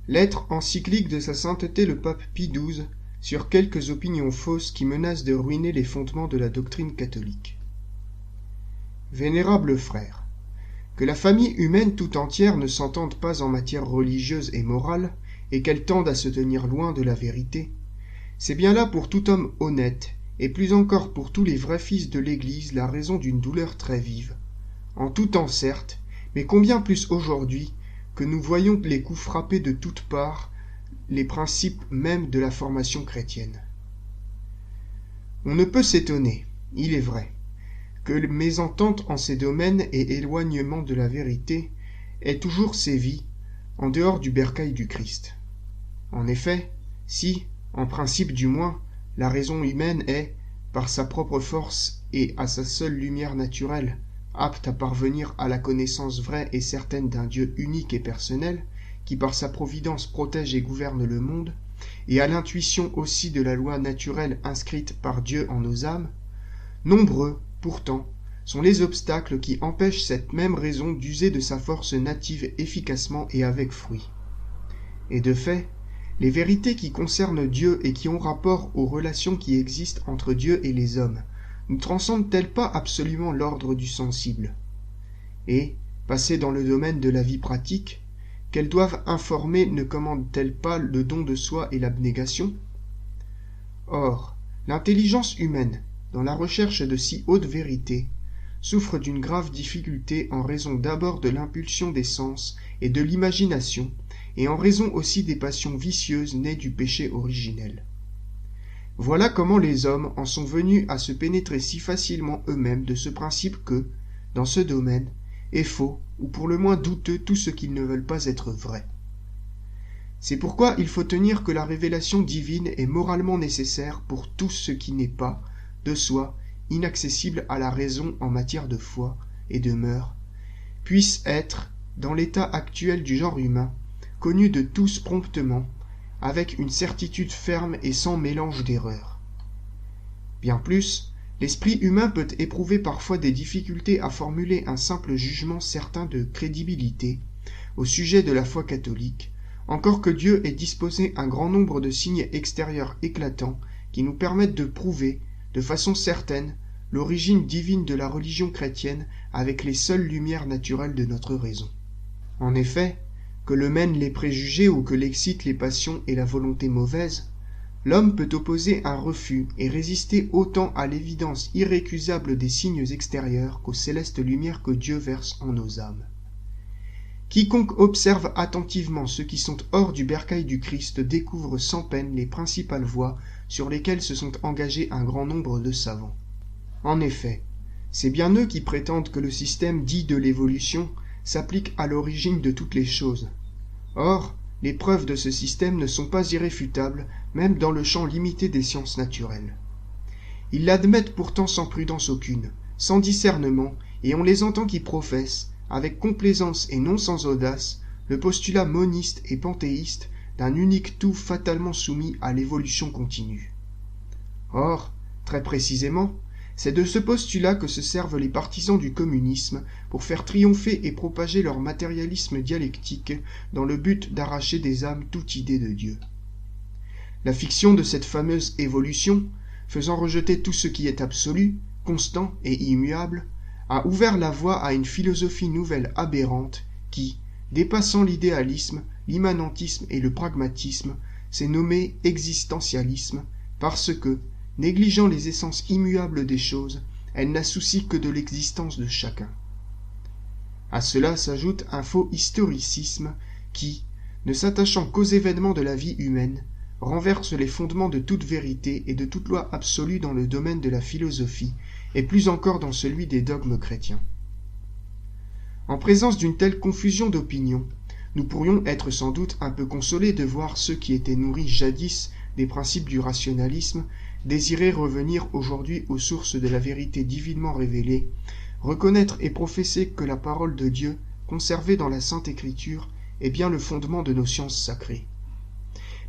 Lettre encyclique de sa sainteté le pape Pie XII sur quelques opinions fausses qui menacent de ruiner les fondements de la doctrine catholique. Vénérables frères, que la famille humaine tout entière ne s'entende pas en matière religieuse et morale, et qu'elle tende à se tenir loin de la vérité, c'est bien là pour tout homme honnête, et plus encore pour tous les vrais fils de l'Église, la raison d'une douleur très vive. En tout temps certes, mais combien plus aujourd'hui, que nous voyons les coups frapper de toutes parts les principes mêmes de la formation chrétienne. On ne peut s'étonner, il est vrai, que mésentente en ces domaines et éloignement de la vérité ait toujours sévi en dehors du bercail du Christ. En effet, si, en principe du moins, la raison humaine est, par sa propre force et à sa seule lumière naturelle, apte à parvenir à la connaissance vraie et certaine d'un Dieu unique et personnel, qui par sa providence protège et gouverne le monde, et à l'intuition aussi de la loi naturelle inscrite par Dieu en nos âmes, nombreux, pourtant, sont les obstacles qui empêchent cette même raison d'user de sa force native efficacement et avec fruit. Et de fait, les vérités qui concernent Dieu et qui ont rapport aux relations qui existent entre Dieu et les hommes ne transcendent-elles pas absolument l'ordre du sensible? Et, passées dans le domaine de la vie pratique, qu'elles doivent informer ne commandent-elles pas le don de soi et l'abnégation? Or, l'intelligence humaine, dans la recherche de si hautes vérités, souffre d'une grave difficulté en raison d'abord de l'impulsion des sens et de l'imagination, et en raison aussi des passions vicieuses nées du péché originel. Voilà comment les hommes en sont venus à se pénétrer si facilement eux-mêmes de ce principe que, dans ce domaine, est faux, ou pour le moins douteux tout ce qu'ils ne veulent pas être vrai. C'est pourquoi il faut tenir que la révélation divine est moralement nécessaire pour tout ce qui n'est pas, de soi, inaccessible à la raison en matière de foi et de mœurs, puisse être, dans l'état actuel du genre humain, connu de tous promptement, avec une certitude ferme et sans mélange d'erreurs. Bien plus, l'esprit humain peut éprouver parfois des difficultés à formuler un simple jugement certain de crédibilité au sujet de la foi catholique, encore que Dieu ait disposé un grand nombre de signes extérieurs éclatants qui nous permettent de prouver, de façon certaine, l'origine divine de la religion chrétienne avec les seules lumières naturelles de notre raison. En effet, que le mènent les préjugés ou que l'excitent les passions et la volonté mauvaise, l'homme peut opposer un refus et résister autant à l'évidence irrécusable des signes extérieurs qu'aux célestes lumières que Dieu verse en nos âmes. Quiconque observe attentivement ceux qui sont hors du bercail du Christ découvre sans peine les principales voies sur lesquelles se sont engagés un grand nombre de savants. En effet, c'est bien eux qui prétendent que le système dit de l'évolution s'applique à l'origine de toutes les choses. Or, les preuves de ce système ne sont pas irréfutables, même dans le champ limité des sciences naturelles. Ils l'admettent pourtant sans prudence aucune, sans discernement, et on les entend qui professent, avec complaisance et non sans audace, le postulat moniste et panthéiste d'un unique tout fatalement soumis à l'évolution continue. Or, très précisément, c'est de ce postulat que se servent les partisans du communisme pour faire triompher et propager leur matérialisme dialectique dans le but d'arracher des âmes toute idée de Dieu. La fiction de cette fameuse évolution, faisant rejeter tout ce qui est absolu, constant et immuable, a ouvert la voie à une philosophie nouvelle aberrante qui, dépassant l'idéalisme, l'immanentisme et le pragmatisme, s'est nommée existentialisme parce que, négligeant les essences immuables des choses, elle n'a souci que de l'existence de chacun. À cela s'ajoute un faux historicisme qui, ne s'attachant qu'aux événements de la vie humaine, renverse les fondements de toute vérité et de toute loi absolue dans le domaine de la philosophie, et plus encore dans celui des dogmes chrétiens. En présence d'une telle confusion d'opinions, nous pourrions être sans doute un peu consolés de voir ceux qui étaient nourris jadis des principes du rationalisme désirer revenir aujourd'hui aux sources de la vérité divinement révélée, reconnaître et professer que la parole de Dieu, conservée dans la Sainte Écriture, est bien le fondement de nos sciences sacrées.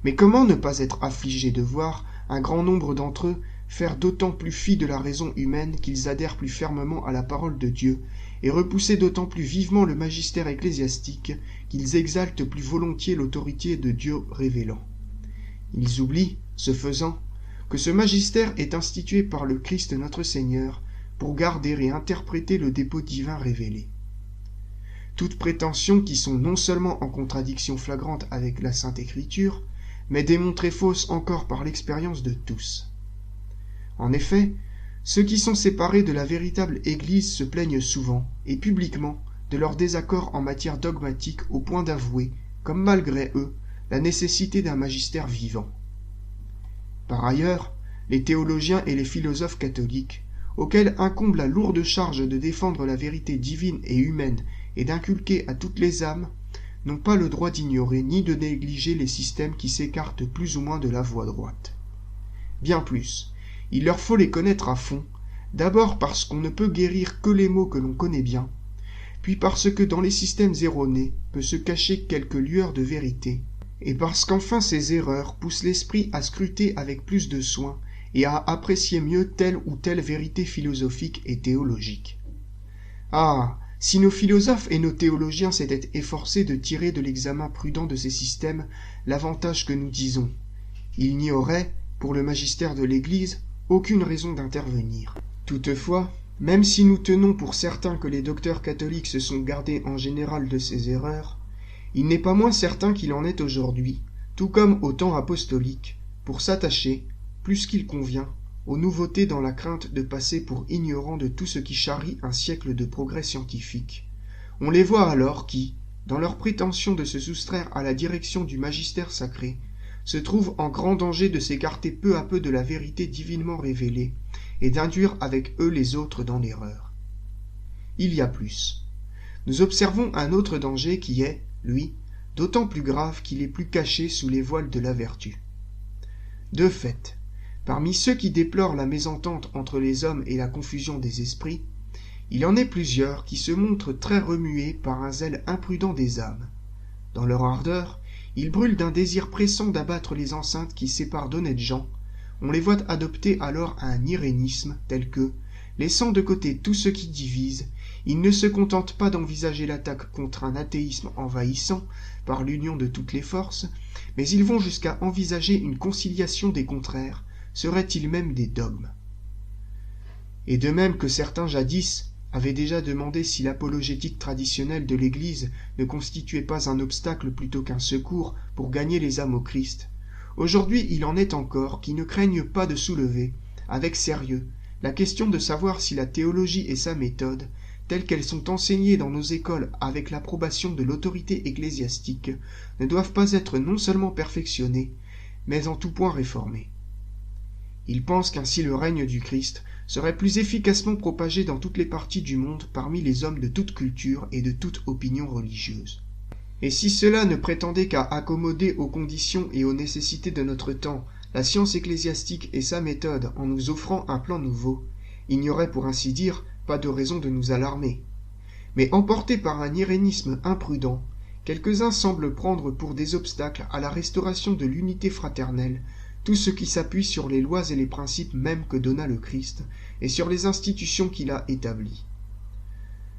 Mais comment ne pas être affligé de voir un grand nombre d'entre eux faire d'autant plus fi de la raison humaine qu'ils adhèrent plus fermement à la parole de Dieu, et repousser d'autant plus vivement le magistère ecclésiastique qu'ils exaltent plus volontiers l'autorité de Dieu révélant. Ils oublient, ce faisant, que ce magistère est institué par le Christ notre Seigneur pour garder et interpréter le dépôt divin révélé. Toutes prétentions qui sont non seulement en contradiction flagrante avec la Sainte Écriture, mais démontrées fausses encore par l'expérience de tous. En effet, ceux qui sont séparés de la véritable Église se plaignent souvent, et publiquement, de leur désaccord en matière dogmatique au point d'avouer, comme malgré eux, la nécessité d'un magistère vivant. Par ailleurs, les théologiens et les philosophes catholiques, auxquels incombe la lourde charge de défendre la vérité divine et humaine et d'inculquer à toutes les âmes, n'ont pas le droit d'ignorer ni de négliger les systèmes qui s'écartent plus ou moins de la voie droite. Bien plus, il leur faut les connaître à fond, d'abord parce qu'on ne peut guérir que les maux que l'on connaît bien, puis parce que dans les systèmes erronés peut se cacher quelque lueur de vérité, et parce qu'enfin ces erreurs poussent l'esprit à scruter avec plus de soin et à apprécier mieux telle ou telle vérité philosophique et théologique. Ah, si nos philosophes et nos théologiens s'étaient efforcés de tirer de l'examen prudent de ces systèmes l'avantage que nous disons, il n'y aurait, pour le magistère de l'Église, aucune raison d'intervenir. Toutefois, même si nous tenons pour certain que les docteurs catholiques se sont gardés en général de ces erreurs, il n'est pas moins certain qu'il en est aujourd'hui, tout comme au temps apostolique, pour s'attacher, plus qu'il convient, aux nouveautés dans la crainte de passer pour ignorants de tout ce qui charrie un siècle de progrès scientifique. On les voit alors qui, dans leur prétention de se soustraire à la direction du magistère sacré, se trouvent en grand danger de s'écarter peu à peu de la vérité divinement révélée et d'induire avec eux les autres dans l'erreur. Il y a plus. Nous observons un autre danger qui est, lui, d'autant plus grave qu'il est plus caché sous les voiles de la vertu. De fait, parmi ceux qui déplorent la mésentente entre les hommes et la confusion des esprits, il en est plusieurs qui se montrent très remués par un zèle imprudent des âmes. Dans leur ardeur, ils brûlent d'un désir pressant d'abattre les enceintes qui séparent d'honnêtes gens. On les voit adopter alors un irénisme tel que, laissant de côté tout ce qui divise, ils ne se contentent pas d'envisager l'attaque contre un athéisme envahissant par l'union de toutes les forces, mais ils vont jusqu'à envisager une conciliation des contraires, seraient-ils même des dogmes. Et de même que certains jadis avaient déjà demandé si l'apologétique traditionnelle de l'Église ne constituait pas un obstacle plutôt qu'un secours pour gagner les âmes au Christ, aujourd'hui il en est encore qui ne craignent pas de soulever, avec sérieux, la question de savoir si la théologie et sa méthode, telles qu'elles sont enseignées dans nos écoles avec l'approbation de l'autorité ecclésiastique, ne doivent pas être non seulement perfectionnées, mais en tout point réformées. Ils pensent qu'ainsi le règne du Christ serait plus efficacement propagé dans toutes les parties du monde parmi les hommes de toute culture et de toute opinion religieuse. Et si cela ne prétendait qu'à accommoder aux conditions et aux nécessités de notre temps la science ecclésiastique et sa méthode en nous offrant un plan nouveau, il n'y aurait pour ainsi dire pas de raison de nous alarmer. Mais emportés par un irénisme imprudent, quelques-uns semblent prendre pour des obstacles à la restauration de l'unité fraternelle tout ce qui s'appuie sur les lois et les principes mêmes que donna le Christ et sur les institutions qu'il a établies.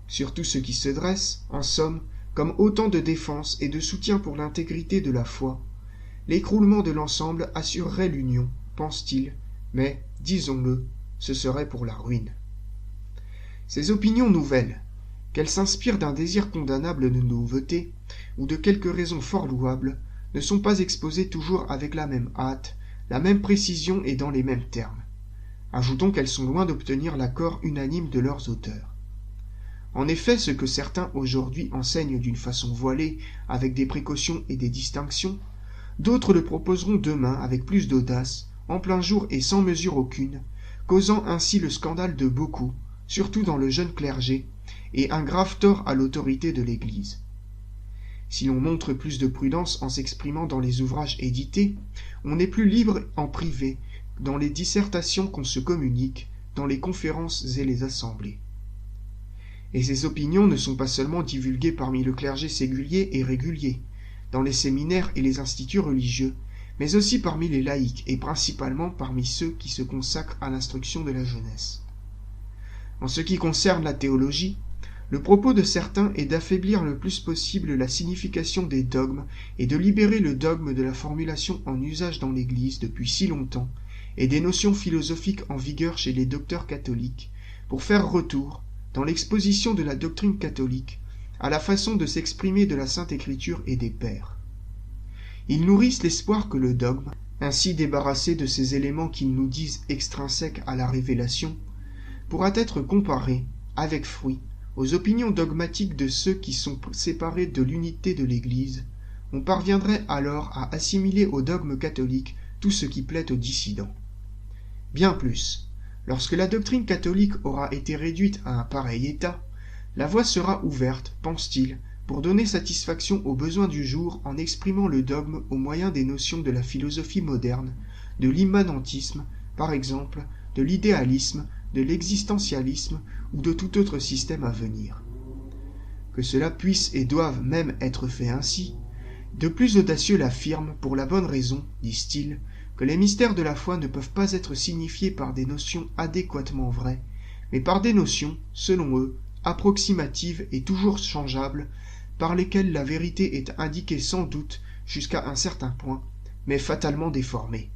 Sur tout ce qui se dresse, en somme, comme autant de défense et de soutien pour l'intégrité de la foi, l'écroulement de l'ensemble assurerait l'union, pense-t-il, mais, disons-le, ce serait pour la ruine. Ces opinions nouvelles, qu'elles s'inspirent d'un désir condamnable de nouveauté, ou de quelques raisons fort louables, ne sont pas exposées toujours avec la même hâte, la même précision et dans les mêmes termes. Ajoutons qu'elles sont loin d'obtenir l'accord unanime de leurs auteurs. En effet, ce que certains aujourd'hui enseignent d'une façon voilée, avec des précautions et des distinctions, d'autres le proposeront demain avec plus d'audace, en plein jour et sans mesure aucune, causant ainsi le scandale de beaucoup, surtout dans le jeune clergé, et un grave tort à l'autorité de l'Église. Si l'on montre plus de prudence en s'exprimant dans les ouvrages édités, on est plus libre en privé, dans les dissertations qu'on se communique, dans les conférences et les assemblées. Et ces opinions ne sont pas seulement divulguées parmi le clergé séculier et régulier, dans les séminaires et les instituts religieux, mais aussi parmi les laïcs et principalement parmi ceux qui se consacrent à l'instruction de la jeunesse. En ce qui concerne la théologie, Le propos de certains est d'affaiblir le plus possible la signification des dogmes et de libérer le dogme de la formulation en usage dans l'Église depuis si longtemps et des notions philosophiques en vigueur chez les docteurs catholiques, pour faire retour, dans l'exposition de la doctrine catholique, à la façon de s'exprimer de la Sainte Écriture et des pères. Ils nourrissent l'espoir que le dogme, ainsi débarrassé de ces éléments qu'ils nous disent extrinsèques à la révélation, pourra être comparé, avec fruit, aux opinions dogmatiques de ceux qui sont séparés de l'unité de l'Église. On parviendrait alors à assimiler au dogme catholique tout ce qui plaît aux dissidents. Bien plus, lorsque la doctrine catholique aura été réduite à un pareil état, la voie sera ouverte, pense-t-il, pour donner satisfaction aux besoins du jour en exprimant le dogme au moyen des notions de la philosophie moderne, de l'immanentisme, par exemple, de l'idéalisme, de l'existentialisme ou de tout autre système à venir. Que cela puisse et doive même être fait ainsi, de plus audacieux l'affirment pour la bonne raison, disent-ils, que les mystères de la foi ne peuvent pas être signifiés par des notions adéquatement vraies, mais par des notions, selon eux, approximatives et toujours changeables, par lesquelles la vérité est indiquée sans doute jusqu'à un certain point, mais fatalement déformée.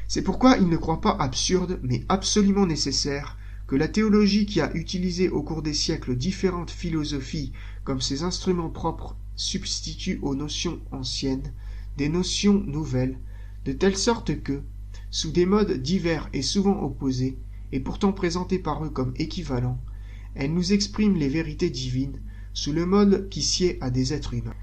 C'est pourquoi ils ne croient pas absurde, mais absolument nécessaire, que la théologie qui a utilisé au cours des siècles différentes philosophies comme ses instruments propres substitue aux notions anciennes des notions nouvelles, de telle sorte que, sous des modes divers et souvent opposés, et pourtant présentés par eux comme équivalents, elles nous expriment les vérités divines sous le mode qui sied à des êtres humains.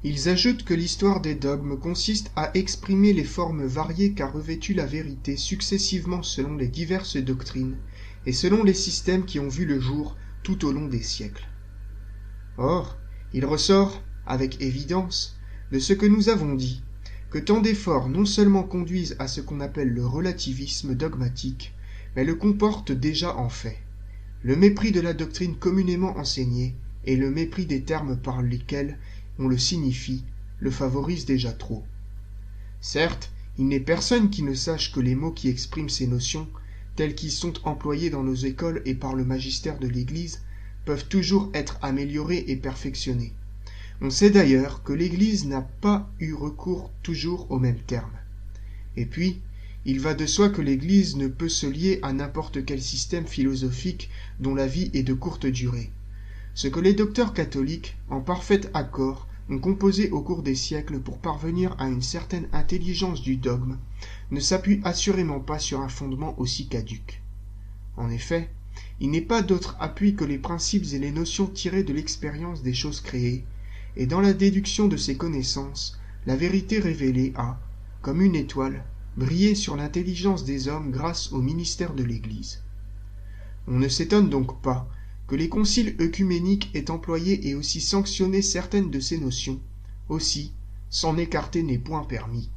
Ils ajoutent que l'histoire des dogmes consiste à exprimer les formes variées qu'a revêtues la vérité successivement selon les diverses doctrines et selon les systèmes qui ont vu le jour tout au long des siècles. Or, il ressort, avec évidence, de ce que nous avons dit, que tant d'efforts non seulement conduisent à ce qu'on appelle le relativisme dogmatique, mais le comportent déjà en fait. Le mépris de la doctrine communément enseignée et le mépris des termes par lesquels on le signifie, le favorise déjà trop. Certes, il n'est personne qui ne sache que les mots qui expriment ces notions, tels qu'ils sont employés dans nos écoles et par le magistère de l'Église, peuvent toujours être améliorés et perfectionnés. On sait d'ailleurs que l'Église n'a pas eu recours toujours aux mêmes termes. Et puis, il va de soi que l'Église ne peut se lier à n'importe quel système philosophique dont la vie est de courte durée. Ce que les docteurs catholiques, en parfait accord, ont composé au cours des siècles pour parvenir à une certaine intelligence du dogme, ne s'appuie assurément pas sur un fondement aussi caduc. En effet, il n'est pas d'autre appui que les principes et les notions tirées de l'expérience des choses créées, et dans la déduction de ces connaissances, la vérité révélée a, comme une étoile, brillé sur l'intelligence des hommes grâce au ministère de l'Église. On ne s'étonne donc pas que les conciles œcuméniques aient employé et aussi sanctionné certaines de ces notions, aussi, s'en écarter n'est point permis.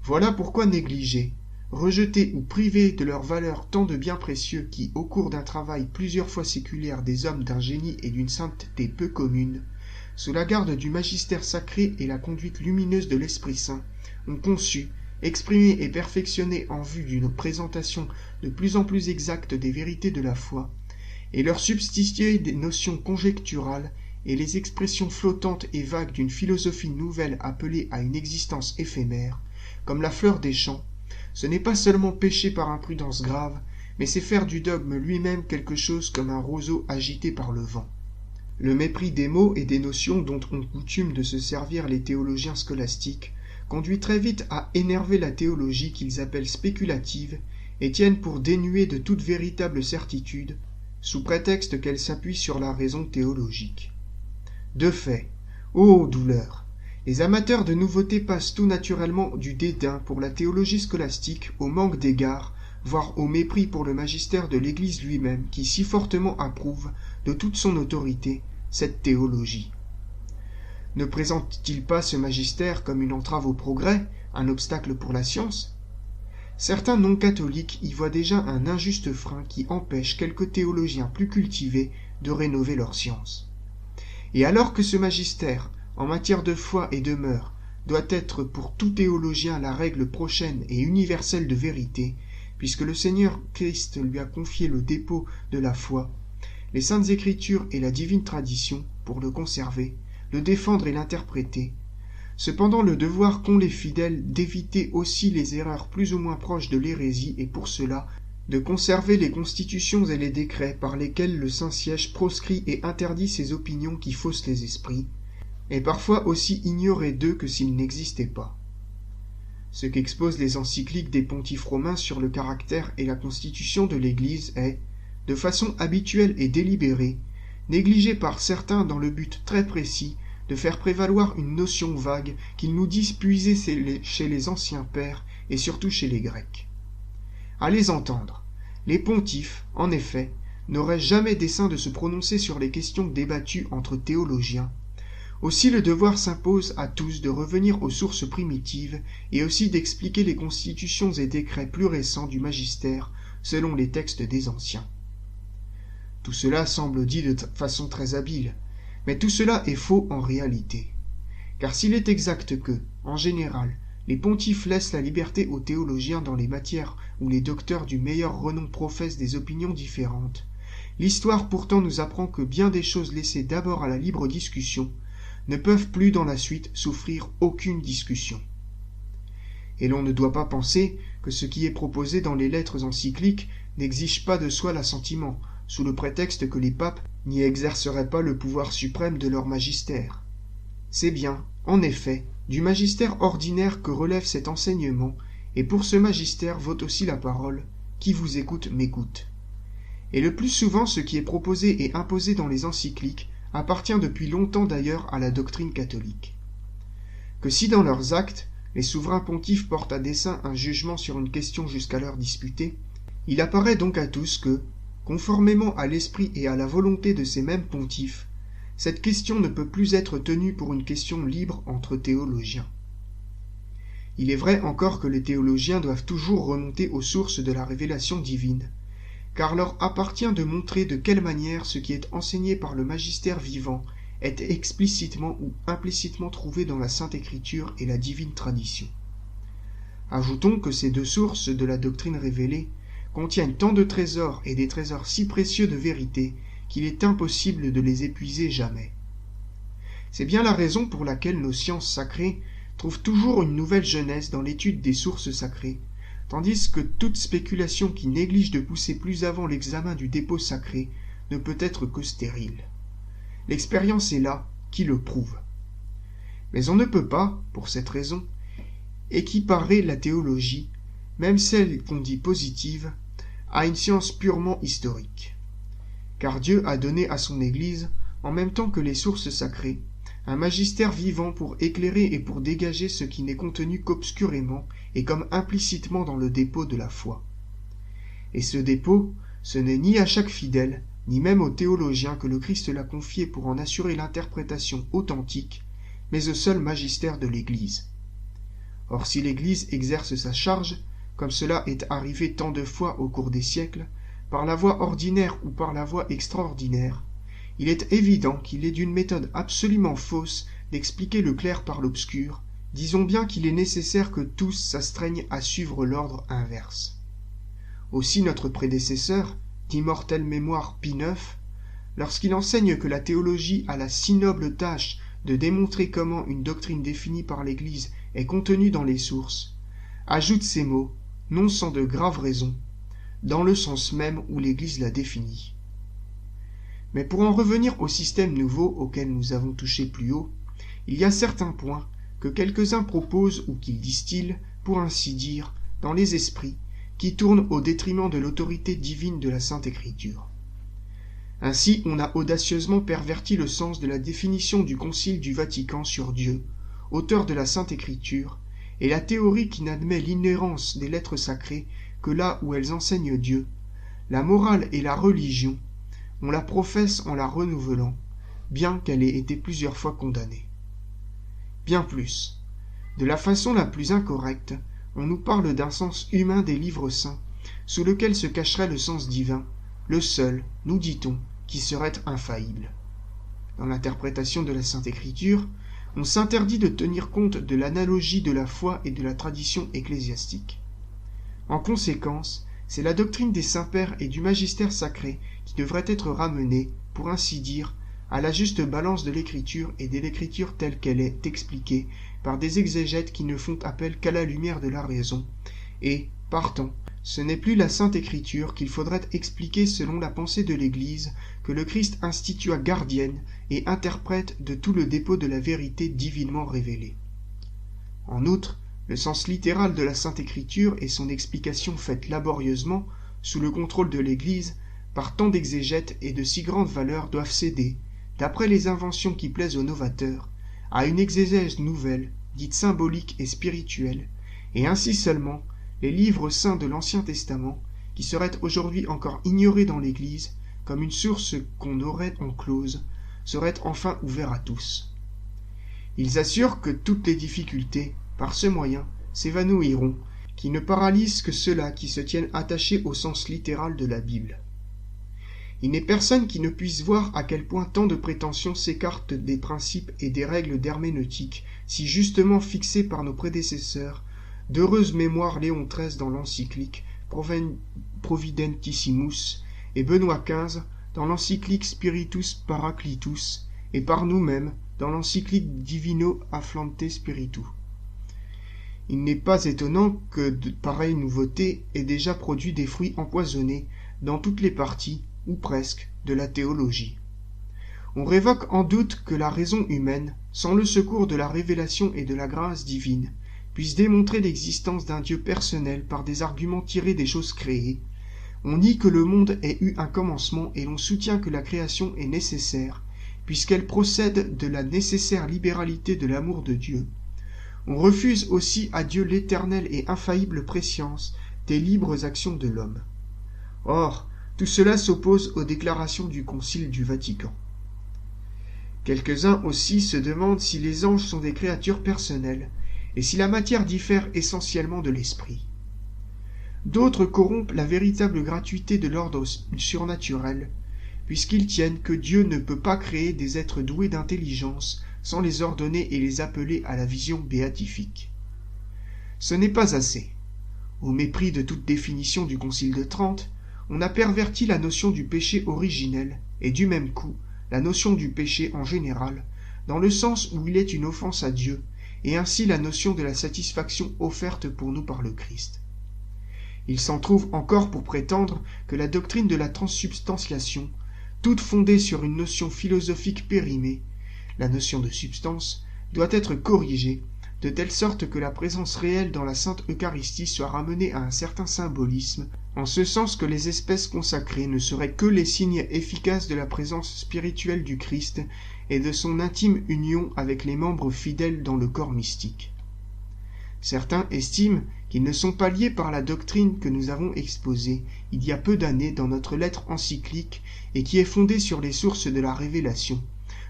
Voilà pourquoi négliger, rejeter ou priver de leur valeur tant de biens précieux qui, au cours d'un travail plusieurs fois séculaire des hommes d'un génie et d'une sainteté peu commune, sous la garde du magistère sacré et la conduite lumineuse de l'Esprit Saint, ont conçu, exprimé et perfectionné en vue d'une présentation de plus en plus exacte des vérités de la foi, et leur substituer des notions conjecturales et les expressions flottantes et vagues d'une philosophie nouvelle appelée à une existence éphémère, comme la fleur des champs, ce n'est pas seulement pécher par imprudence grave, mais c'est faire du dogme lui-même quelque chose comme un roseau agité par le vent. Le mépris des mots et des notions dont ont coutume de se servir les théologiens scolastiques conduit très vite à énerver la théologie qu'ils appellent spéculative et tiennent pour dénuée de toute véritable certitude, sous prétexte qu'elle s'appuie sur la raison théologique. De fait, ô douleur, les amateurs de nouveautés passent tout naturellement du dédain pour la théologie scolastique au manque d'égard, voire au mépris pour le magistère de l'Église lui-même qui si fortement approuve, de toute son autorité, cette théologie. Ne présente-t-il pas ce magistère comme une entrave au progrès, un obstacle pour la science ? Certains non-catholiques y voient déjà un injuste frein qui empêche quelques théologiens plus cultivés de rénover leur science. Et alors que ce magistère, en matière de foi et de mœurs, doit être pour tout théologien la règle prochaine et universelle de vérité, puisque le Seigneur Christ lui a confié le dépôt de la foi, les saintes écritures et la divine tradition pour le conserver, le défendre et l'interpréter. Cependant le devoir qu'ont les fidèles d'éviter aussi les erreurs plus ou moins proches de l'hérésie et pour cela de conserver les constitutions et les décrets par lesquels le Saint-Siège proscrit et interdit ces opinions qui faussent les esprits, et parfois aussi ignorer d'eux que s'ils n'existaient pas. Ce qu'exposent les encycliques des pontifes romains sur le caractère et la constitution de l'Église est, de façon habituelle et délibérée, négligé par certains dans le but très précis de faire prévaloir une notion vague qu'ils nous disent puiser chez les anciens pères et surtout chez les Grecs. À les entendre, les pontifes, en effet, n'auraient jamais dessein de se prononcer sur les questions débattues entre théologiens. Aussi le devoir s'impose à tous de revenir aux sources primitives et aussi d'expliquer les constitutions et décrets plus récents du magistère selon les textes des anciens. Tout cela semble dit de façon très habile, mais tout cela est faux en réalité. Car s'il est exact que, en général, les pontifes laissent la liberté aux théologiens dans les matières où les docteurs du meilleur renom professent des opinions différentes, l'histoire pourtant nous apprend que bien des choses laissées d'abord à la libre discussion ne peuvent plus dans la suite souffrir aucune discussion. Et l'on ne doit pas penser que ce qui est proposé dans les lettres encycliques n'exige pas de soi l'assentiment, sous le prétexte que les papes n'y exerceraient pas le pouvoir suprême de leur magistère. C'est bien, en effet, du magistère ordinaire que relève cet enseignement, et pour ce magistère vaut aussi la parole « Qui vous écoute m'écoute ». Et le plus souvent ce qui est proposé et imposé dans les encycliques appartient depuis longtemps d'ailleurs à la doctrine catholique. Que si dans leurs actes, les souverains pontifes portent à dessein un jugement sur une question jusqu'alors disputée, il apparaît donc à tous que, conformément à l'esprit et à la volonté de ces mêmes pontifes, cette question ne peut plus être tenue pour une question libre entre théologiens. Il est vrai encore que les théologiens doivent toujours remonter aux sources de la révélation divine, car leur appartient de montrer de quelle manière ce qui est enseigné par le magistère vivant est explicitement ou implicitement trouvé dans la Sainte Écriture et la divine tradition. Ajoutons que ces deux sources de la doctrine révélée contiennent tant de trésors et des trésors si précieux de vérité qu'il est impossible de les épuiser jamais. C'est bien la raison pour laquelle nos sciences sacrées trouvent toujours une nouvelle jeunesse dans l'étude des sources sacrées, tandis que toute spéculation qui néglige de pousser plus avant l'examen du dépôt sacré ne peut être que stérile. L'expérience est là, qui le prouve. Mais on ne peut pas, pour cette raison, équiparer la théologie, même celle qu'on dit positive, à une science purement historique. Car Dieu a donné à son Église, en même temps que les sources sacrées, un magistère vivant pour éclairer et pour dégager ce qui n'est contenu qu'obscurément et comme implicitement dans le dépôt de la foi. Et ce dépôt, ce n'est ni à chaque fidèle, ni même aux théologiens que le Christ l'a confié pour en assurer l'interprétation authentique, mais au seul magistère de l'Église. Or si l'Église exerce sa charge, comme cela est arrivé tant de fois au cours des siècles, par la voie ordinaire ou par la voie extraordinaire, il est évident qu'il est d'une méthode absolument fausse d'expliquer le clair par l'obscur, disons bien qu'il est nécessaire que tous s'astreignent à suivre l'ordre inverse. Aussi notre prédécesseur, d'immortelle mémoire Pie IX, lorsqu'il enseigne que la théologie a la si noble tâche de démontrer comment une doctrine définie par l'Église est contenue dans les sources, ajoute ces mots, non sans de graves raisons, dans le sens même où l'Église l'a définie. Mais pour en revenir au système nouveau auquel nous avons touché plus haut, il y a certains points que quelques-uns proposent ou qu'ils distillent, pour ainsi dire, dans les esprits, qui tournent au détriment de l'autorité divine de la Sainte Écriture. Ainsi, on a audacieusement perverti le sens de la définition du Concile du Vatican sur Dieu, auteur de la Sainte Écriture, et la théorie qui n'admet l'inhérence des lettres sacrées que là où elles enseignent Dieu, la morale et la religion, on la professe en la renouvelant, bien qu'elle ait été plusieurs fois condamnée. Bien plus, de la façon la plus incorrecte, on nous parle d'un sens humain des livres saints, sous lequel se cacherait le sens divin, le seul, nous dit-on, qui serait infaillible. Dans l'interprétation de la Sainte Écriture, on s'interdit de tenir compte de l'analogie de la foi et de la tradition ecclésiastique. En conséquence, c'est la doctrine des saints-pères et du magistère sacré qui devrait être ramenée, pour ainsi dire, à la juste balance de l'écriture et de l'écriture telle qu'elle est expliquée par des exégètes qui ne font appel qu'à la lumière de la raison, et, partant, ce n'est plus la Sainte Écriture qu'il faudrait expliquer selon la pensée de l'Église que le Christ institua gardienne et interprète de tout le dépôt de la vérité divinement révélée. En outre, le sens littéral de la Sainte Écriture et son explication faite laborieusement, sous le contrôle de l'Église, par tant d'exégètes et de si grande valeur doivent céder, d'après les inventions qui plaisent aux novateurs, à une exégèse nouvelle, dite symbolique et spirituelle, et ainsi seulement les livres saints de l'Ancien Testament, qui seraient aujourd'hui encore ignorés dans l'Église, comme une source qu'on aurait en clause, seraient enfin ouverts à tous. Ils assurent que toutes les difficultés, par ce moyen, s'évanouiront, qui ne paralysent que ceux-là qui se tiennent attachés au sens littéral de la Bible. Il n'est personne qui ne puisse voir à quel point tant de prétentions s'écartent des principes et des règles d'herméneutique si justement fixées par nos prédécesseurs, d'heureuse mémoire Léon XIII dans l'encyclique Providentissimus et Benoît XV dans l'encyclique Spiritus Paraclitus et par nous-mêmes dans l'encyclique Divino Afflante Spiritu. Il n'est pas étonnant que de pareilles nouveautés aient déjà produit des fruits empoisonnés dans toutes les parties, ou presque, de la théologie. On révoque en doute que la raison humaine, sans le secours de la révélation et de la grâce divine, puisse démontrer l'existence d'un Dieu personnel par des arguments tirés des choses créées. On nie que le monde ait eu un commencement et l'on soutient que la création est nécessaire, puisqu'elle procède de la nécessaire libéralité de l'amour de Dieu. On refuse aussi à Dieu l'éternelle et infaillible prescience des libres actions de l'homme. Or, tout cela s'oppose aux déclarations du Concile du Vatican. Quelques-uns aussi se demandent si les anges sont des créatures personnelles, et si la matière diffère essentiellement de l'esprit. D'autres corrompent la véritable gratuité de l'ordre surnaturel, puisqu'ils tiennent que Dieu ne peut pas créer des êtres doués d'intelligence sans les ordonner et les appeler à la vision béatifique. Ce n'est pas assez. Au mépris de toute définition du Concile de Trente, on a perverti la notion du péché originel, et du même coup, la notion du péché en général, dans le sens où il est une offense à Dieu, et ainsi la notion de la satisfaction offerte pour nous par le Christ. Il s'en trouve encore pour prétendre que la doctrine de la transsubstantiation, toute fondée sur une notion philosophique périmée, la notion de substance, doit être corrigée, de telle sorte que la présence réelle dans la Sainte Eucharistie soit ramenée à un certain symbolisme, en ce sens que les espèces consacrées ne seraient que les signes efficaces de la présence spirituelle du Christ et de son intime union avec les membres fidèles dans le corps mystique. Certains estiment qu'ils ne sont pas liés par la doctrine que nous avons exposée il y a peu d'années dans notre lettre encyclique et qui est fondée sur les sources de la révélation,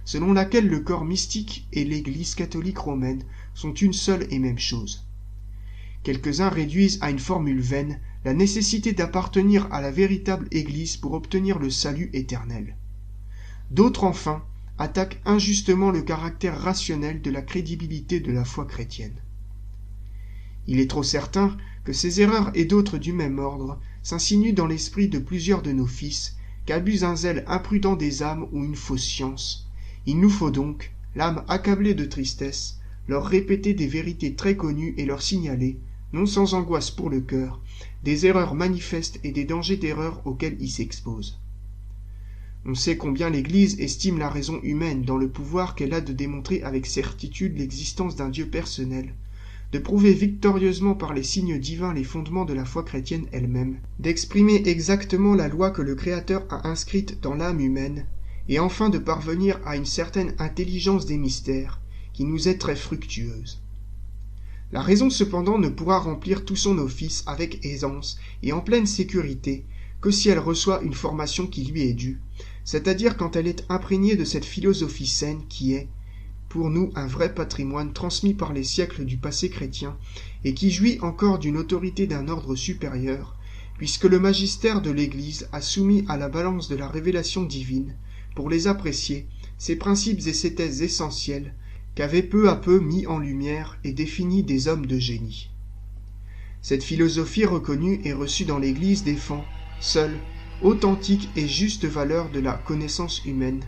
selon laquelle le corps mystique et l'Église catholique romaine sont une seule et même chose. Quelques-uns réduisent à une formule vaine la nécessité d'appartenir à la véritable Église pour obtenir le salut éternel. D'autres, enfin, attaquent injustement le caractère rationnel de la crédibilité de la foi chrétienne. Il est trop certain que ces erreurs et d'autres du même ordre s'insinuent dans l'esprit de plusieurs de nos fils, qu'abuse un zèle imprudent des âmes ou une fausse science. Il nous faut donc, l'âme accablée de tristesse, leur répéter des vérités très connues et leur signaler, non sans angoisse pour le cœur, des erreurs manifestes et des dangers d'erreur auxquels ils s'exposent. On sait combien l'Église estime la raison humaine dans le pouvoir qu'elle a de démontrer avec certitude l'existence d'un Dieu personnel, de prouver victorieusement par les signes divins les fondements de la foi chrétienne elle-même, d'exprimer exactement la loi que le Créateur a inscrite dans l'âme humaine, et enfin de parvenir à une certaine intelligence des mystères, qui nous est très fructueuse. La raison cependant ne pourra remplir tout son office avec aisance et en pleine sécurité que si elle reçoit une formation qui lui est due, c'est-à-dire quand elle est imprégnée de cette philosophie saine qui est, pour nous, un vrai patrimoine transmis par les siècles du passé chrétien et qui jouit encore d'une autorité d'un ordre supérieur, puisque le magistère de l'Église a soumis à la balance de la révélation divine, pour les apprécier, ces principes et ces thèses essentielles qu'avaient peu à peu mis en lumière et défini des hommes de génie. Cette philosophie reconnue et reçue dans l'Église défend, seule, authentique et juste valeur de la connaissance humaine,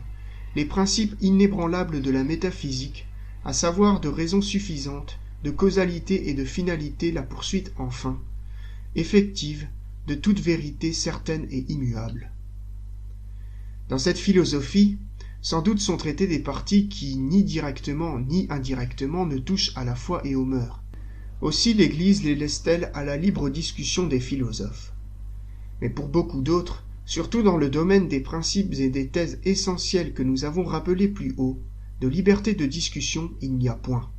les principes inébranlables de la métaphysique, à savoir de raison suffisante, de causalité et de finalité la poursuite enfin, effective, de toute vérité certaine et immuable. Dans cette philosophie, sans doute sont traités des parties qui, ni directement ni indirectement, ne touchent à la foi et aux mœurs. Aussi l'Église les laisse-t-elle à la libre discussion des philosophes. Mais pour beaucoup d'autres, surtout dans le domaine des principes et des thèses essentielles que nous avons rappelées plus haut, de liberté de discussion il n'y a point.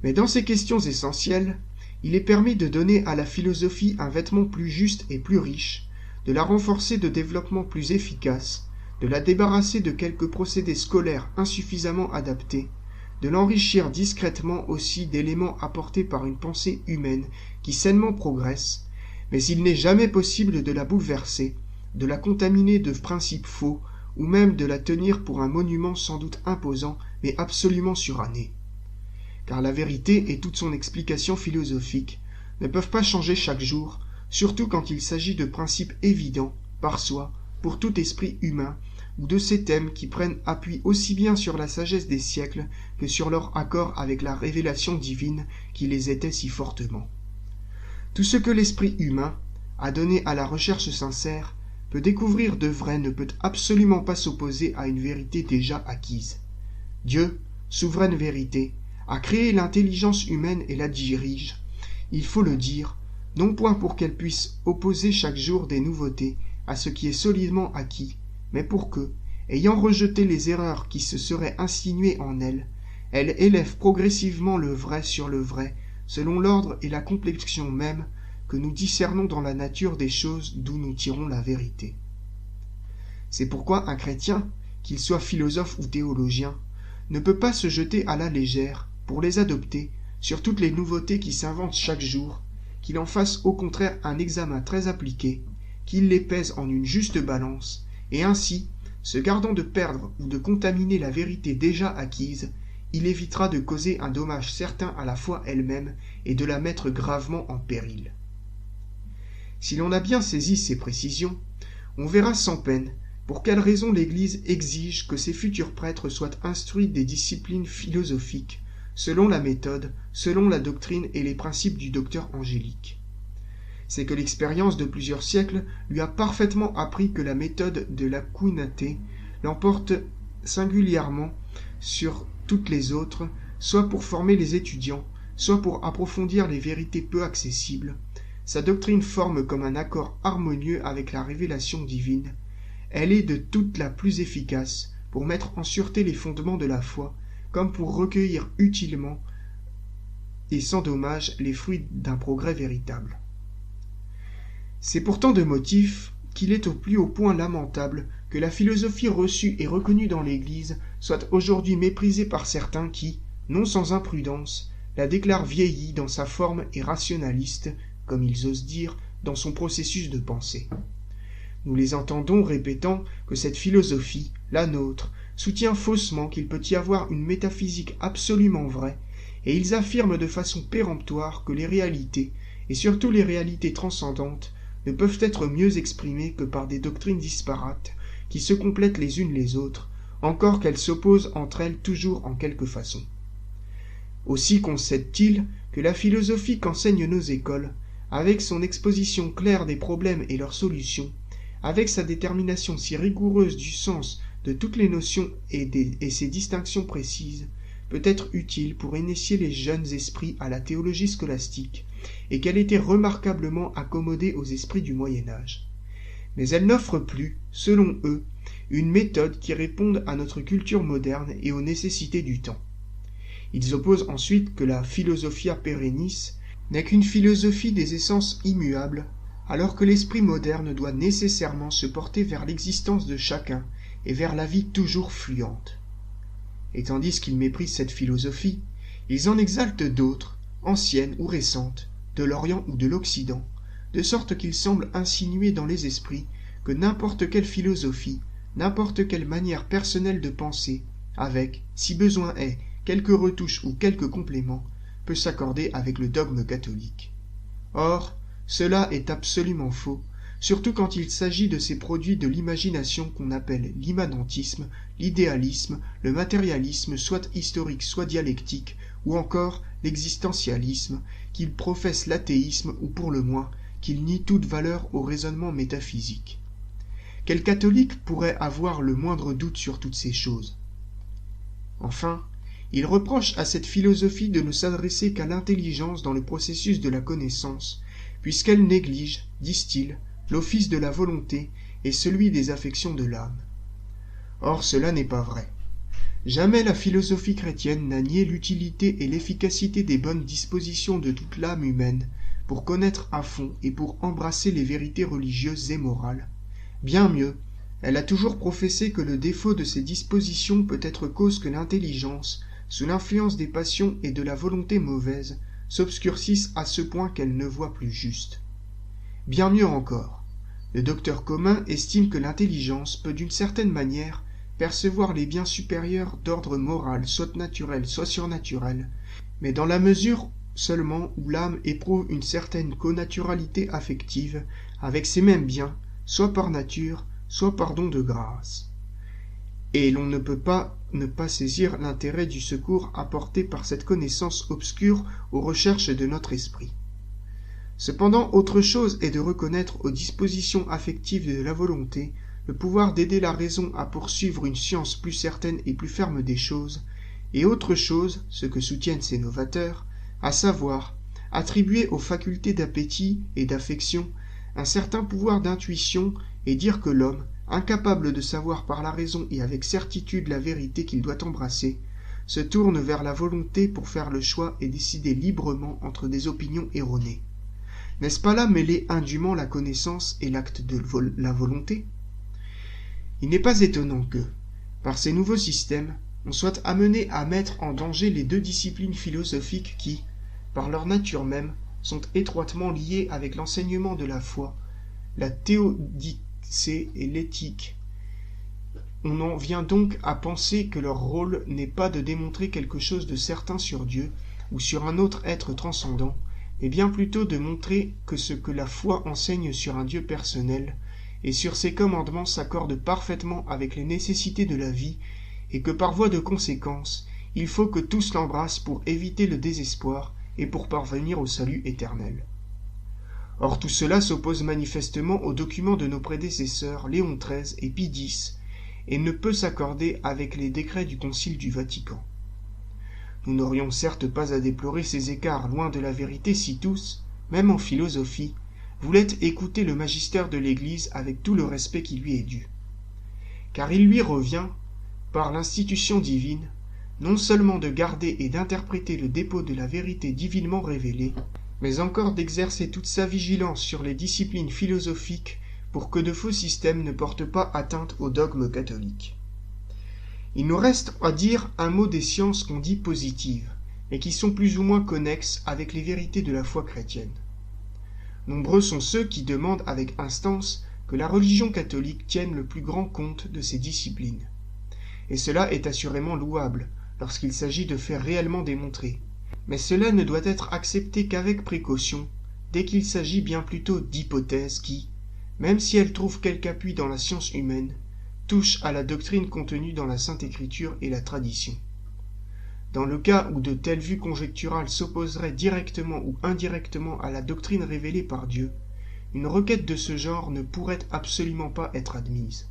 Mais dans ces questions essentielles, il est permis de donner à la philosophie un vêtement plus juste et plus riche, de la renforcer de développements plus efficaces, de la débarrasser de quelques procédés scolaires insuffisamment adaptés, de l'enrichir discrètement aussi d'éléments apportés par une pensée humaine qui sainement progresse, mais il n'est jamais possible de la bouleverser, de la contaminer de principes faux, ou même de la tenir pour un monument sans doute imposant, mais absolument suranné. Car la vérité et toute son explication philosophique ne peuvent pas changer chaque jour, surtout quand il s'agit de principes évidents, par soi, pour tout esprit humain, ou de ces thèmes qui prennent appui aussi bien sur la sagesse des siècles que sur leur accord avec la révélation divine qui les était si fortement. Tout ce que l'esprit humain a donné à la recherche sincère peut découvrir de vrai ne peut absolument pas s'opposer à une vérité déjà acquise. Dieu, souveraine vérité, a créé l'intelligence humaine et la dirige, il faut le dire, non point pour qu'elle puisse opposer chaque jour des nouveautés à ce qui est solidement acquis, mais pour que, ayant rejeté les erreurs qui se seraient insinuées en elle, elle élève progressivement le vrai sur le vrai, selon l'ordre et la complexion même que nous discernons dans la nature des choses d'où nous tirons la vérité. C'est pourquoi un chrétien, qu'il soit philosophe ou théologien, ne peut pas se jeter à la légère, pour les adopter, sur toutes les nouveautés qui s'inventent chaque jour, qu'il en fasse au contraire un examen très appliqué, qu'il les pèse en une juste balance, et ainsi, se gardant de perdre ou de contaminer la vérité déjà acquise, il évitera de causer un dommage certain à la foi elle-même et de la mettre gravement en péril. Si l'on a bien saisi ces précisions, on verra sans peine pour quelle raison l'Église exige que ses futurs prêtres soient instruits des disciplines philosophiques, selon la méthode, selon la doctrine et les principes du docteur angélique. C'est que l'expérience de plusieurs siècles lui a parfaitement appris que la méthode de l'Aquinate l'emporte singulièrement sur toutes les autres, soit pour former les étudiants, soit pour approfondir les vérités peu accessibles. Sa doctrine forme comme un accord harmonieux avec la révélation divine. Elle est de toute la plus efficace pour mettre en sûreté les fondements de la foi, comme pour recueillir utilement et sans dommage les fruits d'un progrès véritable. C'est pourtant de motif qu'il est au plus haut point lamentable que la philosophie reçue et reconnue dans l'Église soit aujourd'hui méprisée par certains qui, non sans imprudence, la déclarent vieillie dans sa forme et rationaliste, comme ils osent dire, dans son processus de pensée. Nous les entendons répétant que cette philosophie, la nôtre, soutient faussement qu'il peut y avoir une métaphysique absolument vraie, et ils affirment de façon péremptoire que les réalités, et surtout les réalités transcendantes, ne peuvent être mieux exprimées que par des doctrines disparates, qui se complètent les unes les autres, encore qu'elles s'opposent entre elles toujours en quelque façon. Aussi concède-t-il que la philosophie qu'enseignent nos écoles, avec son exposition claire des problèmes et leurs solutions, avec sa détermination si rigoureuse du sens de toutes les notions et ses distinctions précises, peut être utile pour initier les jeunes esprits à la théologie scolastique, et qu'elle était remarquablement accommodée aux esprits du Moyen-Âge. Mais elle n'offre plus, selon eux, une méthode qui réponde à notre culture moderne et aux nécessités du temps. Ils opposent ensuite que la philosophia perennis n'est qu'une philosophie des essences immuables, alors que l'esprit moderne doit nécessairement se porter vers l'existence de chacun et vers la vie toujours fluente. Et tandis qu'ils méprisent cette philosophie, ils en exaltent d'autres, anciennes ou récentes, de l'Orient ou de l'Occident, de sorte qu'il semble insinuer dans les esprits que n'importe quelle philosophie, n'importe quelle manière personnelle de penser, avec, si besoin est, quelques retouches ou quelques compléments, peut s'accorder avec le dogme catholique. Or, cela est absolument faux, surtout quand il s'agit de ces produits de l'imagination qu'on appelle l'immanentisme, l'idéalisme, le matérialisme, soit historique, soit dialectique, ou encore l'existentialisme, qu'il professe l'athéisme ou pour le moins, qu'il nie toute valeur au raisonnement métaphysique. Quel catholique pourrait avoir le moindre doute sur toutes ces choses? Enfin, il reproche à cette philosophie de ne s'adresser qu'à l'intelligence dans le processus de la connaissance, puisqu'elle néglige, disent-ils, l'office de la volonté et celui des affections de l'âme. Or cela n'est pas vrai. Jamais la philosophie chrétienne n'a nié l'utilité et l'efficacité des bonnes dispositions de toute l'âme humaine pour connaître à fond et pour embrasser les vérités religieuses et morales. Bien mieux, elle a toujours professé que le défaut de ces dispositions peut être cause que l'intelligence, sous l'influence des passions et de la volonté mauvaise, s'obscurcisse à ce point qu'elle ne voit plus juste. Bien mieux encore, le docteur commun estime que l'intelligence peut d'une certaine manière percevoir les biens supérieurs d'ordre moral, soit naturel, soit surnaturel, mais dans la mesure seulement où l'âme éprouve une certaine connaturalité affective avec ces mêmes biens, soit par nature, soit par don de grâce. Et l'on ne peut pas ne pas saisir l'intérêt du secours apporté par cette connaissance obscure aux recherches de notre esprit. Cependant, autre chose est de reconnaître aux dispositions affectives de la volonté le pouvoir d'aider la raison à poursuivre une science plus certaine et plus ferme des choses, et autre chose, ce que soutiennent ces novateurs, à savoir, attribuer aux facultés d'appétit et d'affection un certain pouvoir d'intuition et dire que l'homme, incapable de savoir par la raison et avec certitude la vérité qu'il doit embrasser, se tourne vers la volonté pour faire le choix et décider librement entre des opinions erronées. N'est-ce pas là mêler indûment la connaissance et l'acte de la volonté? Il n'est pas étonnant que, par ces nouveaux systèmes, on soit amené à mettre en danger les deux disciplines philosophiques qui, par leur nature même, sont étroitement liées avec l'enseignement de la foi, la théodicée et l'éthique. On en vient donc à penser que leur rôle n'est pas de démontrer quelque chose de certain sur Dieu ou sur un autre être transcendant, mais bien plutôt de montrer que ce que la foi enseigne sur un Dieu personnel et sur ses commandements s'accorde parfaitement avec les nécessités de la vie, et que par voie de conséquence, il faut que tous l'embrassent pour éviter le désespoir et pour parvenir au salut éternel. Or tout cela s'oppose manifestement aux documents de nos prédécesseurs Léon XIII et Pie X, et ne peut s'accorder avec les décrets du Concile du Vatican. Nous n'aurions certes pas à déplorer ces écarts loin de la vérité si tous, même en philosophie, voulaient écouter le magistère de l'Église avec tout le respect qui lui est dû. Car il lui revient, par l'institution divine, non seulement de garder et d'interpréter le dépôt de la vérité divinement révélée, mais encore d'exercer toute sa vigilance sur les disciplines philosophiques pour que de faux systèmes ne portent pas atteinte au dogme catholique. Il nous reste à dire un mot des sciences qu'on dit positives, mais qui sont plus ou moins connexes avec les vérités de la foi chrétienne. Nombreux sont ceux qui demandent avec instance que la religion catholique tienne le plus grand compte de ces disciplines. Et cela est assurément louable, lorsqu'il s'agit de faire réellement démontrer. Mais cela ne doit être accepté qu'avec précaution, dès qu'il s'agit bien plutôt d'hypothèses qui, même si elles trouvent quelque appui dans la science humaine, touchent à la doctrine contenue dans la Sainte Écriture et la tradition. Dans le cas où de telles vues conjecturales s'opposeraient directement ou indirectement à la doctrine révélée par Dieu, une requête de ce genre ne pourrait absolument pas être admise.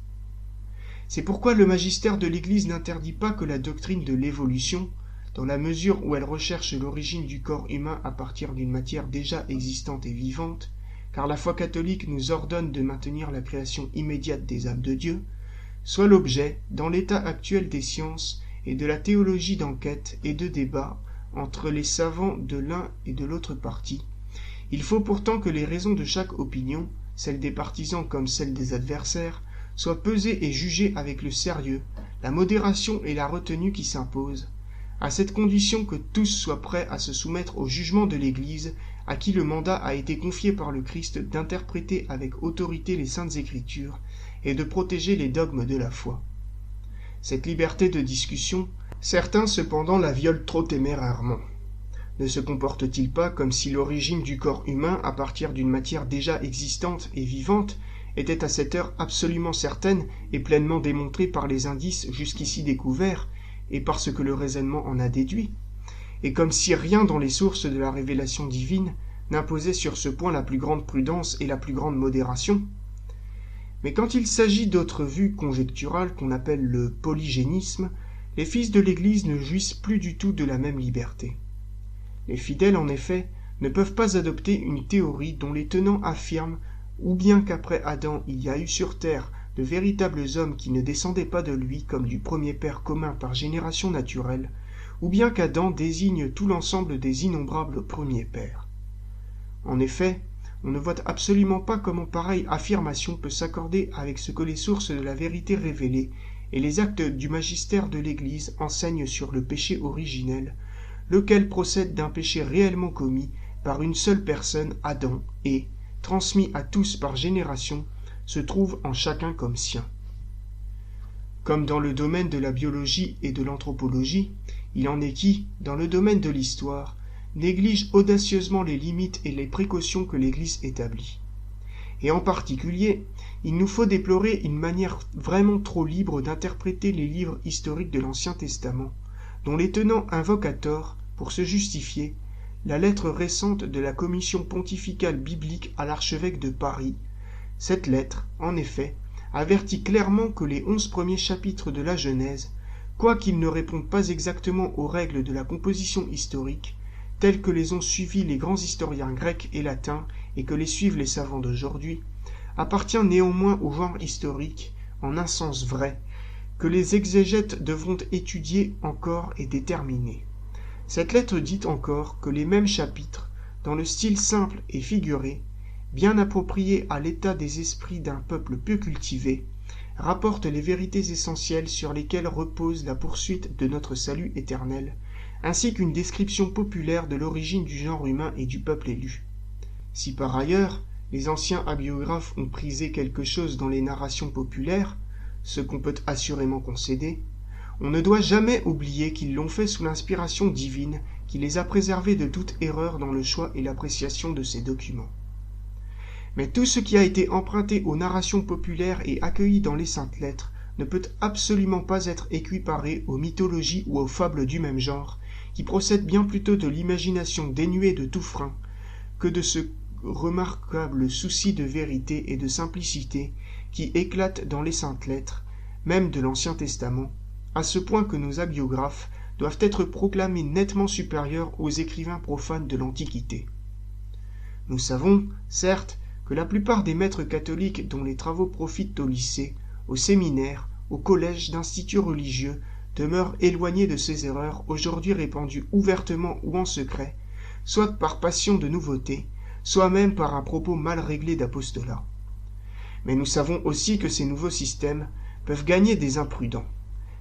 C'est pourquoi le magistère de l'Église n'interdit pas que la doctrine de l'évolution, dans la mesure où elle recherche l'origine du corps humain à partir d'une matière déjà existante et vivante, car la foi catholique nous ordonne de maintenir la création immédiate des âmes de Dieu, soit l'objet, dans l'état actuel des sciences et de la théologie d'enquête et de débat entre les savants de l'un et de l'autre parti, il faut pourtant que les raisons de chaque opinion, celles des partisans comme celles des adversaires, soient pesées et jugées avec le sérieux, la modération et la retenue qui s'imposent, à cette condition que tous soient prêts à se soumettre au jugement de l'Église, à qui le mandat a été confié par le Christ d'interpréter avec autorité les Saintes Écritures et de protéger les dogmes de la foi. Cette liberté de discussion, certains cependant la violent trop témérairement. Ne se comporte-t-il pas comme si l'origine du corps humain à partir d'une matière déjà existante et vivante était à cette heure absolument certaine et pleinement démontrée par les indices jusqu'ici découverts et par ce que le raisonnement en a déduit, et comme si rien dans les sources de la révélation divine n'imposait sur ce point la plus grande prudence et la plus grande modération? Mais quand il s'agit d'autres vues conjecturales qu'on appelle le polygénisme, les fils de l'Église ne jouissent plus du tout de la même liberté. Les fidèles, en effet, ne peuvent pas adopter une théorie dont les tenants affirment ou bien qu'après Adam il y a eu sur terre de véritables hommes qui ne descendaient pas de lui comme du premier père commun par génération naturelle, ou bien qu'Adam désigne tout l'ensemble des innombrables premiers pères. En effet, on ne voit absolument pas comment pareille affirmation peut s'accorder avec ce que les sources de la vérité révélée et les actes du magistère de l'Église enseignent sur le péché originel, lequel procède d'un péché réellement commis par une seule personne, Adam, et, transmis à tous par génération, se trouve en chacun comme sien. Comme dans le domaine de la biologie et de l'anthropologie, il en est qui, dans le domaine de l'histoire, néglige audacieusement les limites et les précautions que l'Église établit. Et en particulier, il nous faut déplorer une manière vraiment trop libre d'interpréter les livres historiques de l'Ancien Testament, dont les tenants invoquent à tort, pour se justifier, la lettre récente de la commission pontificale biblique à l'archevêque de Paris. Cette lettre, en effet, avertit clairement que les 11 premiers chapitres de la Genèse, quoiqu'ils ne répondent pas exactement aux règles de la composition historique, telles que les ont suivies les grands historiens grecs et latins et que les suivent les savants d'aujourd'hui, appartient néanmoins au genre historique, en un sens vrai, que les exégètes devront étudier encore et déterminer. Cette lettre dit encore que les mêmes chapitres, dans le style simple et figuré, bien approprié à l'état des esprits d'un peuple peu cultivé, rapportent les vérités essentielles sur lesquelles repose la poursuite de notre salut éternel, ainsi qu'une description populaire de l'origine du genre humain et du peuple élu. Si par ailleurs, les anciens hagiographes ont prisé quelque chose dans les narrations populaires, ce qu'on peut assurément concéder, on ne doit jamais oublier qu'ils l'ont fait sous l'inspiration divine qui les a préservés de toute erreur dans le choix et l'appréciation de ces documents. Mais tout ce qui a été emprunté aux narrations populaires et accueilli dans les saintes lettres ne peut absolument pas être équiparé aux mythologies ou aux fables du même genre, qui procèdent bien plutôt de l'imagination dénuée de tout frein que de ce remarquable souci de vérité et de simplicité qui éclate dans les saintes lettres, même de l'Ancien Testament, à ce point que nos hagiographes doivent être proclamés nettement supérieurs aux écrivains profanes de l'Antiquité. Nous savons, certes, que la plupart des maîtres catholiques dont les travaux profitent au lycée, au séminaire, au collège d'instituts religieux demeurent éloignés de ces erreurs aujourd'hui répandues ouvertement ou en secret, soit par passion de nouveauté, soit même par un propos mal réglé d'apostolat. Mais nous savons aussi que ces nouveaux systèmes peuvent gagner des imprudents.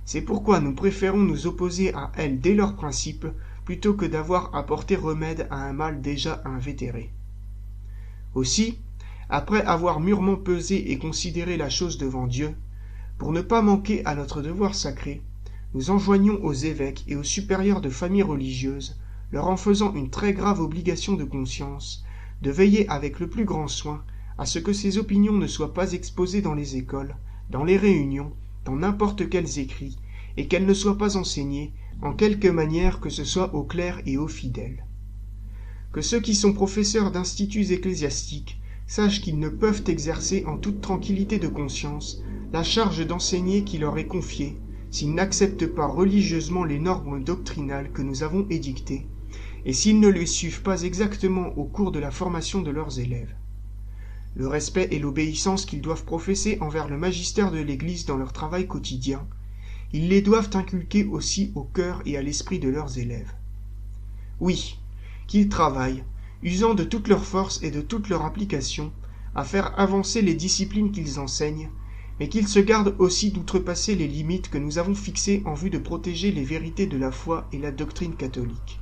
C'est pourquoi nous préférons nous opposer à elles dès leur principe, plutôt que d'avoir à porter remède à un mal déjà invétéré. Aussi, après avoir mûrement pesé et considéré la chose devant Dieu, pour ne pas manquer à notre devoir sacré, nous enjoignons aux évêques et aux supérieurs de familles religieuses, leur en faisant une très grave obligation de conscience, de veiller avec le plus grand soin à ce que ces opinions ne soient pas exposées dans les écoles, dans les réunions, dans n'importe quels écrits, et qu'elles ne soient pas enseignées, en quelque manière que ce soit aux clercs et aux fidèles. Que ceux qui sont professeurs d'instituts ecclésiastiques sachent qu'ils ne peuvent exercer en toute tranquillité de conscience la charge d'enseigner qui leur est confiée, s'ils n'acceptent pas religieusement les normes doctrinales que nous avons édictées, et s'ils ne les suivent pas exactement au cours de la formation de leurs élèves. Le respect et l'obéissance qu'ils doivent professer envers le magistère de l'Église dans leur travail quotidien, ils les doivent inculquer aussi au cœur et à l'esprit de leurs élèves. Oui, qu'ils travaillent, usant de toute leur force et de toute leur application, à faire avancer les disciplines qu'ils enseignent, mais qu'ils se gardent aussi d'outrepasser les limites que nous avons fixées en vue de protéger les vérités de la foi et la doctrine catholique.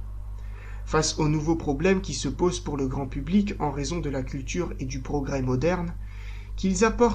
Face aux nouveaux problèmes qui se posent pour le grand public en raison de la culture et du progrès moderne, qu'ils apportent